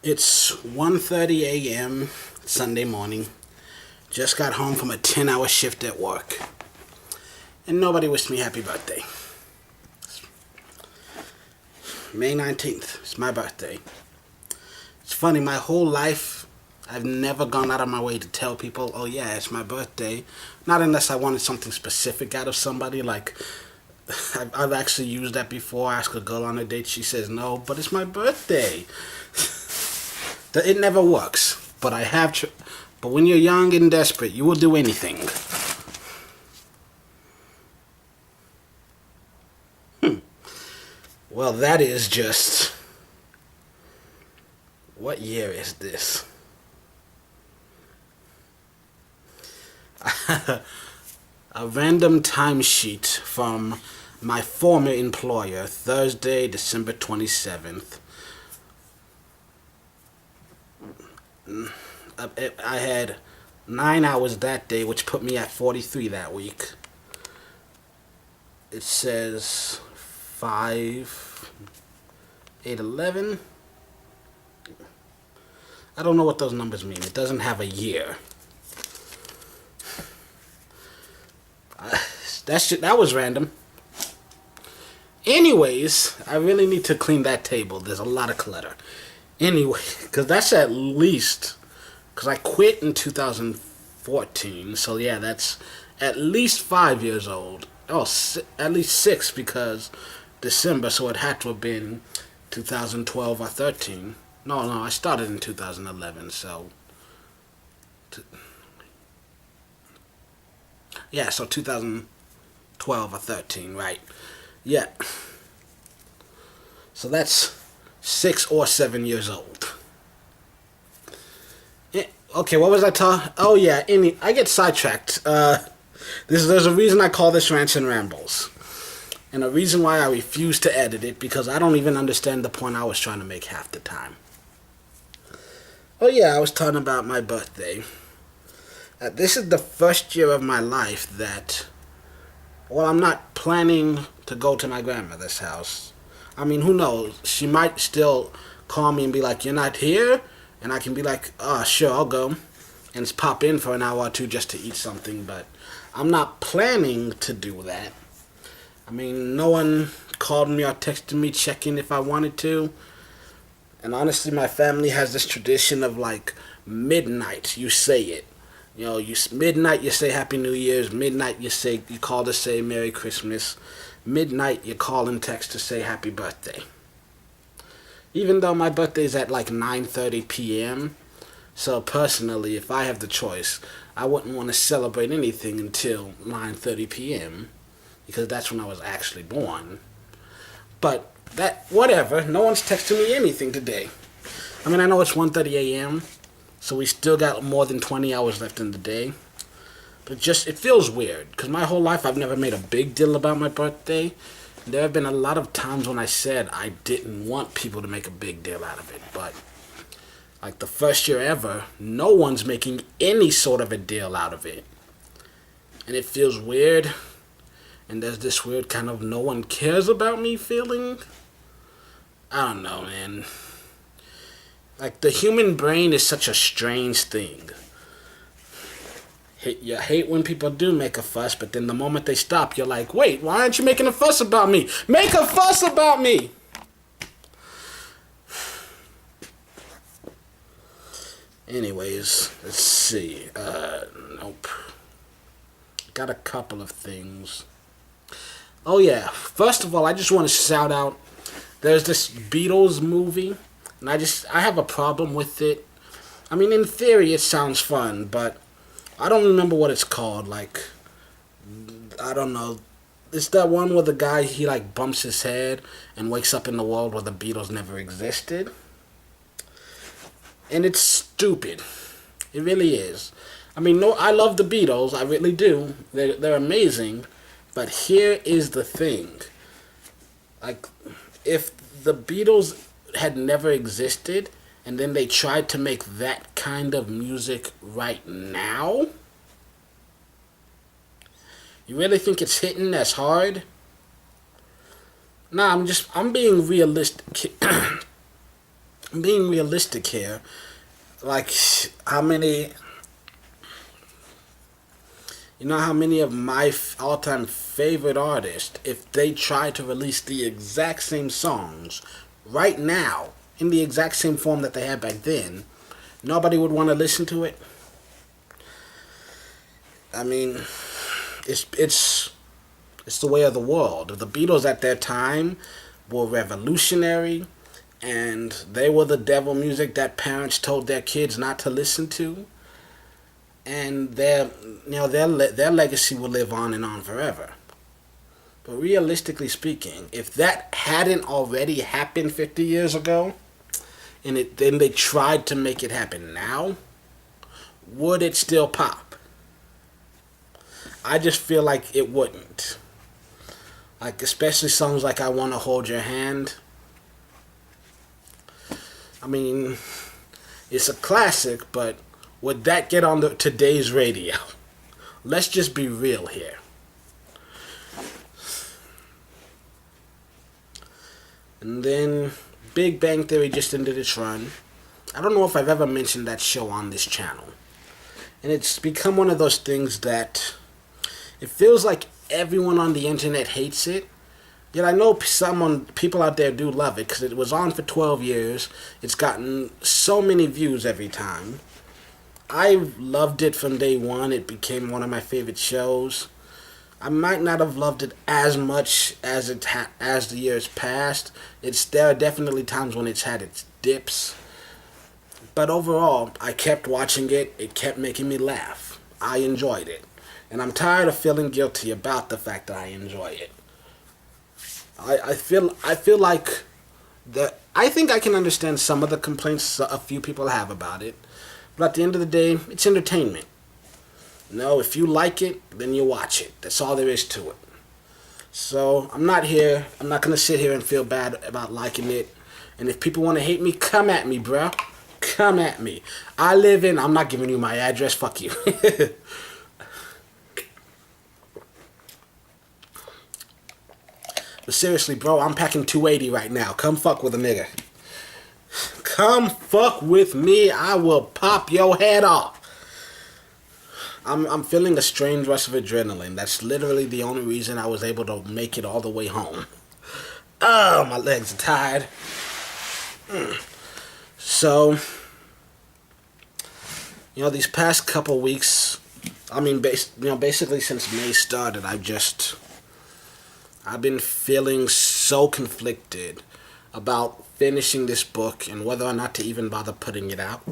It's 1:30 a.m. Sunday morning. Just got home from a 10-hour shift at work. And nobody wished me happy birthday. May 19th. It's my birthday. It's funny, my whole life, I've never gone out of my way to tell people, oh yeah, it's my birthday. Not unless I wanted something specific out of somebody, like, I've actually used that before. I ask a girl on a date, she says no, but it's my birthday. It never works, but but when you're young and desperate, you will do anything. Well, that is just... What year is this? A random timesheet from my former employer, Thursday, December 27th. I had 9 hours that day, which put me at 43 that week. It says 5, 8, 11. I don't know what those numbers mean. It doesn't have a year. That was random. Anyways, I really need to clean that table. There's a lot of clutter. Anyway, because that's at least... Because I quit in 2014. So yeah, that's at least 5 years old. Oh, at least 6 because December. So it had to have been 2012 or 13. No, I started in 2011. So... Yeah, so 2012 or 13, right? Yeah. So that's 6 or 7 years old. Okay, what was I talking? Oh yeah, I get sidetracked. There's a reason I call this Rants and Rambles, and a reason why I refuse to edit it, because I don't even understand the point I was trying to make half the time. Oh yeah, I was talking about my birthday. This is the first year of my life that, well, I'm not planning to go to my grandmother's house. I mean, who knows? She might still call me and be like, "You're not here?" And I can be like, "Oh, sure, I'll go." And just pop in for an hour or two just to eat something. But I'm not planning to do that. I mean, no one called me or texted me checking if I wanted to. And honestly, my family has this tradition of, like, midnight, you say it. You know, midnight you say Happy New Year's. Midnight you call to say Merry Christmas. Midnight you call and text to say Happy Birthday. Even though my birthday is at like 9:30 p.m. So personally, if I have the choice, I wouldn't want to celebrate anything until 9:30 p.m. because that's when I was actually born. But whatever. No one's texting me anything today. I mean, I know it's 1:30 a.m., so we still got more than 20 hours left in the day. But it feels weird, because my whole life I've never made a big deal about my birthday. There have been a lot of times when I said I didn't want people to make a big deal out of it. But, like, the first year ever, no one's making any sort of a deal out of it. And it feels weird. And there's this weird kind of no one cares about me feeling. I don't know, man. Like, the human brain is such a strange thing. You hate when people do make a fuss, but then the moment they stop, you're like, wait, why aren't you making a fuss about me? Make a fuss about me! Anyways, let's see. Nope. Got a couple of things. Oh yeah, first of all, I just want to shout out, there's this Beatles movie, and I have a problem with it. I mean, in theory, it sounds fun, but I don't remember what it's called. Like, I don't know. It's that one where the guy, he like bumps his head and wakes up in the world where the Beatles never existed. And it's stupid. It really is. I mean, no, I love the Beatles. I really do. They're amazing. But here is the thing. Like, if the Beatles had never existed, and then they tried to make that kind of music right now, you really think it's hitting as hard? Nah, I'm being realistic. being realistic here, like how many, how many of my all-time favorite artists, if they try to release the exact same songs right now in the exact same form that they had back then, nobody would want to listen to it. I mean, it's the way of the world. The Beatles at their time were revolutionary, and they were the devil music that parents told their kids not to listen to. And their legacy will live on and on forever. But realistically speaking, if that hadn't already happened 50 years ago, and then they tried to make it happen now, would it still pop? I just feel like it wouldn't. Like, especially songs like I Wanna Hold Your Hand. I mean, it's a classic, but would that get on today's radio? Let's just be real here. And then Big Bang Theory just ended its run. I don't know if I've ever mentioned that show on this channel. And it's become one of those things that it feels like everyone on the internet hates it. Yet I know people out there do love it because it was on for 12 years. It's gotten so many views every time. I loved it from day one. It became one of my favorite shows. I might not have loved it as much as as the years passed. There are definitely times when it's had its dips. But overall, I kept watching it. It kept making me laugh. I enjoyed it. And I'm tired of feeling guilty about the fact that I enjoy it. I feel like I think I can understand some of the complaints a few people have about it. But at the end of the day, it's entertainment. If you like it, then you watch it. That's all there is to it. So, I'm not going to sit here and feel bad about liking it. And if people want to hate me, come at me, bro. Come at me. I'm not giving you my address. Fuck you. But seriously, bro, I'm packing 280 right now. Come fuck with a nigga. Come fuck with me. I will pop your head off. I'm feeling a strange rush of adrenaline. That's literally the only reason I was able to make it all the way home. Oh, my legs are tired. So, these past couple weeks, basically since May started, I've been feeling so conflicted about finishing this book and whether or not to even bother putting it out.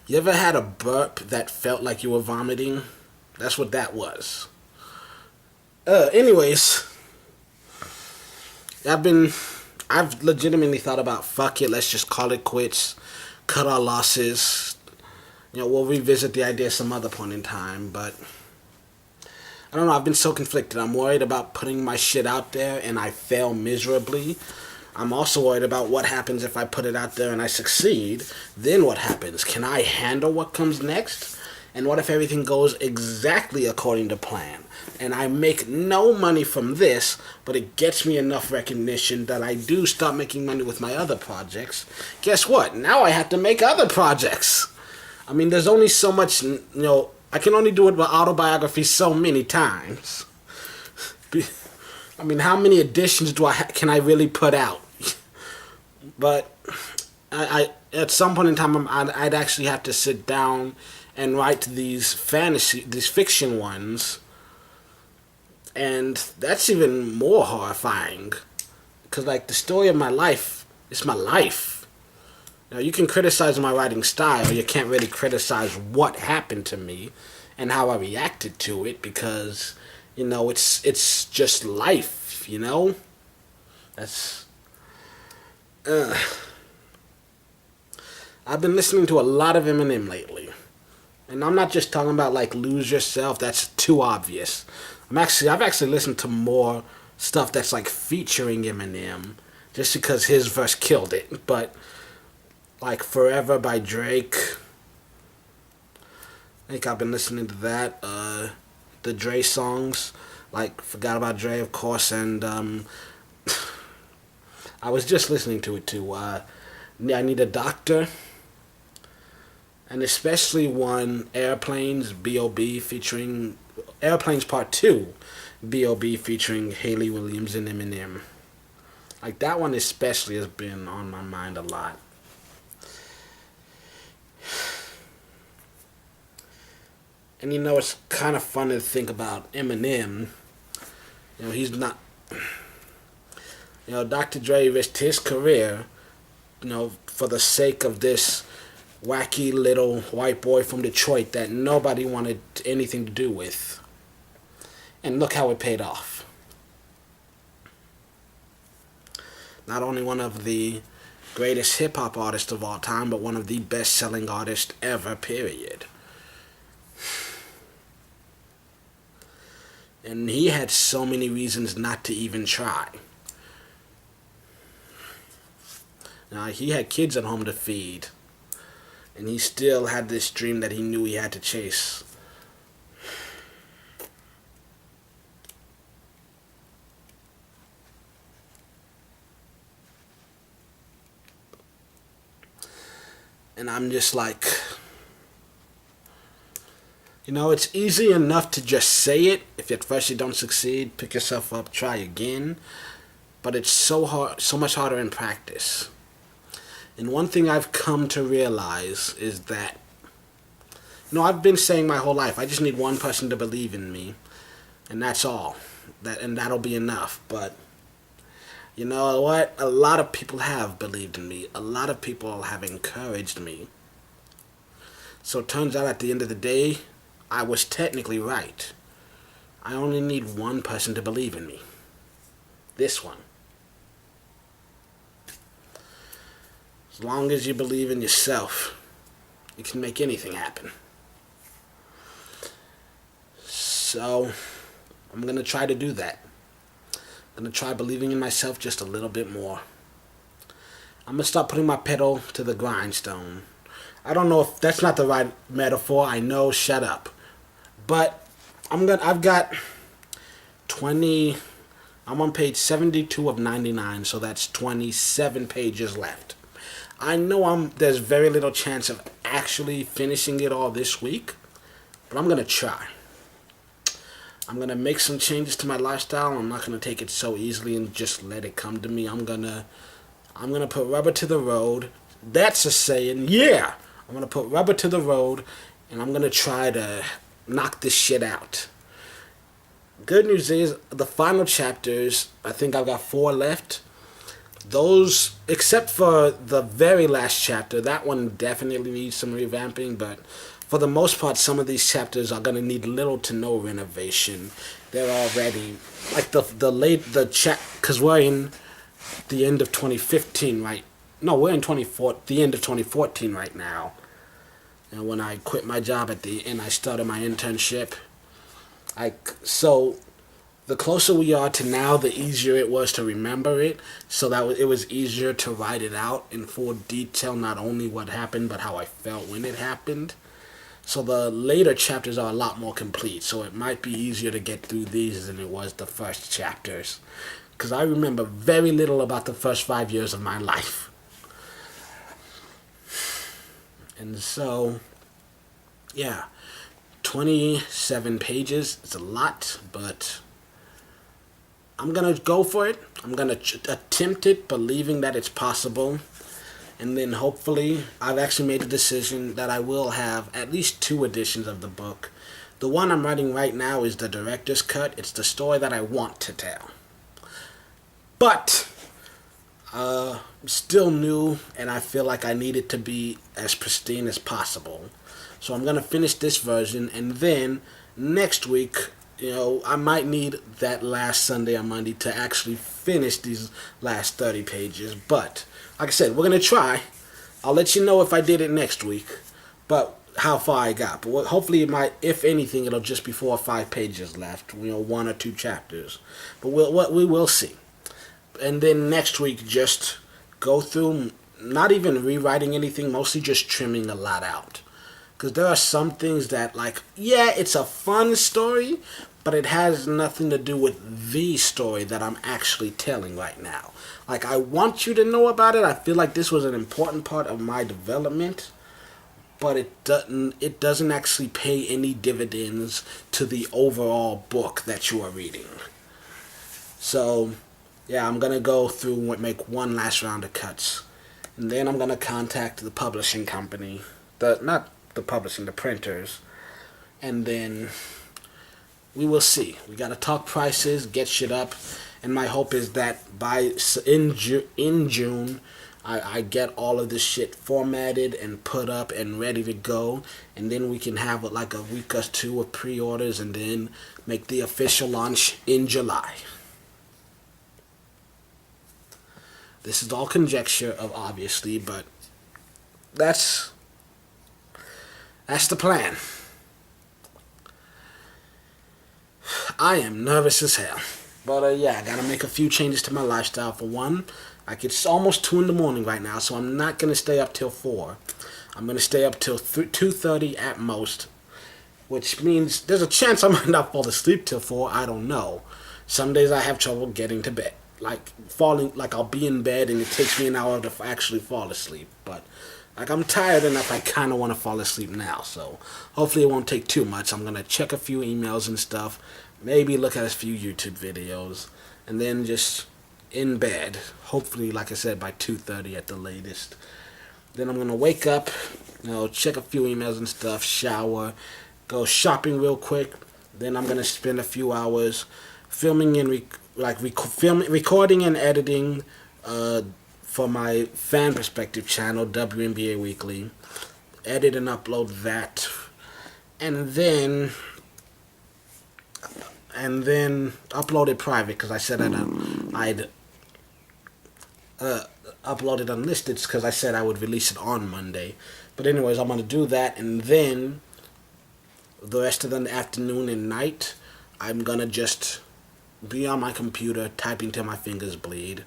You ever had a burp that felt like you were vomiting? That's what that was. Anyways, I've legitimately thought about, fuck it, let's just call it quits, cut our losses. We'll revisit the idea some other point in time, but I don't know, I've been so conflicted. I'm worried about putting my shit out there and I fail miserably. I'm also worried about what happens if I put it out there and I succeed. Then what happens? Can I handle what comes next? And what if everything goes exactly according to plan? And I make no money from this, but it gets me enough recognition that I do start making money with my other projects. Guess what? Now I have to make other projects. There's only so much, I can only do it with autobiography so many times. How many editions can I really put out? But I at some point in time, I'd actually have to sit down and write these fiction ones. And that's even more horrifying. Because, the story of my life, it's my life. You can criticize my writing style. You can't really criticize what happened to me and how I reacted to it. Because, it's just life, That's... I've been listening to a lot of Eminem lately. And I'm not just talking about, Lose Yourself. That's too obvious. I've actually listened to more stuff that's, featuring Eminem. Just because his verse killed it. But, Forever by Drake. I think I've been listening to that. The Dre songs. like Forgot About Dre, of course, and I was just listening to it too. I Need a Doctor, and especially one Airplanes B.O.B. featuring Airplanes Part 2 B.O.B. featuring Haley Williams and Eminem. Like that one especially has been on my mind a lot. And it's kind of fun to think about Eminem. He's not. Dr. Dre risked his career, for the sake of this wacky little white boy from Detroit that nobody wanted anything to do with. And look how it paid off. Not only one of the greatest hip-hop artists of all time, but one of the best-selling artists ever, period. And he had so many reasons not to even try. Now, he had kids at home to feed. And he still had this dream that he knew he had to chase. And I'm just like, it's easy enough to just say it. If at first you don't succeed, pick yourself up, try again. But it's so hard, so much harder in practice. And one thing I've come to realize is that, I've been saying my whole life, I just need one person to believe in me. And that's all. That'll be enough. But, you know what? A lot of people have believed in me. A lot of people have encouraged me. So it turns out at the end of the day, I was technically right. I only need one person to believe in me. This one. As long as you believe in yourself, you can make anything happen. So, I'm going to try to do that. I'm going to try believing in myself just a little bit more. I'm going to start putting my pedal to the grindstone. I don't know if that's not the right metaphor. I know, shut up. But I've got 20, I'm on page 72 of 99, so that's 27 pages left. I know there's very little chance of actually finishing it all this week, but I'm going to try. I'm going to make some changes to my lifestyle. I'm not going to take it so easily and just let it come to me. I'm going to put rubber to the road. That's a saying. Yeah. I'm going to put rubber to the road, and I'm going to try to knock this shit out. Good news is, the final chapters, I think I've got 4 left. Those, except for the very last chapter, that one definitely needs some revamping, but for the most part, some of these chapters are going to need little to no renovation. They're already, like because we're in the end of 2015, right? No, we're in the end of 2014 right now. And when I quit my job and I started my internship, so the closer we are to now, the easier it was to remember it. So that it was easier to write it out in full detail, not only what happened, but how I felt when it happened. So the later chapters are a lot more complete. So it might be easier to get through these than it was the first chapters. Because I remember very little about the first 5 years of my life. And so, yeah, 27 pages. It's a lot, but I'm going to go for it. I'm going to attempt it, believing that it's possible. And then hopefully, I've actually made a decision that I will have at least 2 editions of the book. The one I'm writing right now is the director's cut. It's the story that I want to tell. But still new, and I feel like I need it to be as pristine as possible. So I'm going to finish this version, and then next week, I might need that last Sunday or Monday to actually finish these last 30 pages. But, like I said, we're going to try. I'll let you know if I did it next week, but how far I got. But hopefully it might, if anything, it'll just be 4 or 5 pages left, 1 or 2 chapters. But we will see. And then next week, just go through, not even rewriting anything, mostly just trimming a lot out. Because there are some things that, like, yeah, it's a fun story, but it has nothing to do with the story that I'm actually telling right now. Like, I want you to know about it. I feel like this was an important part of my development, but it doesn't actually pay any dividends to the overall book that you are reading. So, yeah, I'm gonna go through and make one last round of cuts, and then I'm gonna contact the publishing company, the not the publishing, the printers, and then we will see. We gotta talk prices, get shit up, and my hope is that in June, I get all of this shit formatted and put up and ready to go, and then we can have like a week or two of pre-orders, and then make the official launch in July. This is all conjecture, of obviously, but that's the plan. I am nervous as hell. But yeah, I gotta make a few changes to my lifestyle. For one, like, it's almost 2 in the morning right now, so I'm not gonna stay up till 4. I'm gonna stay up till 2:30 at most, which means there's a chance I might not fall asleep till 4. I don't know. Some days I have trouble getting to bed. Like I'll be in bed and it takes me an hour to actually fall asleep. But like, I'm tired enough, I kind of want to fall asleep now. So hopefully it won't take too much. I'm gonna check a few emails and stuff, maybe look at a few YouTube videos, and then just in bed. Hopefully, like I said, by 2:30 at the latest. Then I'm gonna wake up, check a few emails and stuff, shower, go shopping real quick. Then I'm gonna spend a few hours filming and recording and editing for my fan perspective channel, WNBA Weekly. Edit and upload that, and then upload it private, because I said I'd upload it unlisted, because I said I would release it on Monday. But anyways, I'm gonna do that, and then the rest of the afternoon and night, I'm gonna just be on my computer typing till my fingers bleed.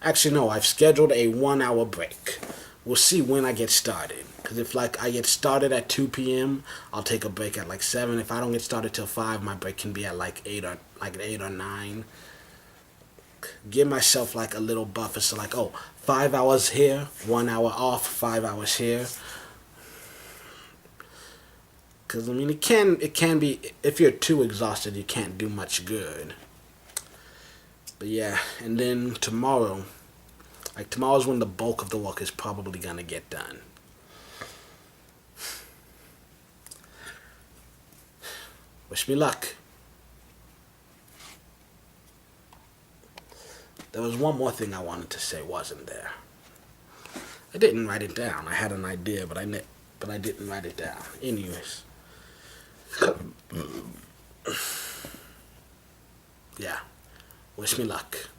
Actually, no, I've scheduled a 1-hour break. We'll see when I get started. Because if I get started at 2 p.m., I'll take a break at 7. If I don't get started till 5, my break can be at 8 or 9. Give myself a little buffer. So 5 hours here, 1 hour off, 5 hours here. Because it can be, if you're too exhausted, you can't do much good. But yeah, and then tomorrow's when the bulk of the work is probably gonna get done. Wish me luck. There was one more thing I wanted to say, wasn't there? I didn't write it down. I had an idea, but I didn't write it down. Anyways. Yeah. Wish me luck.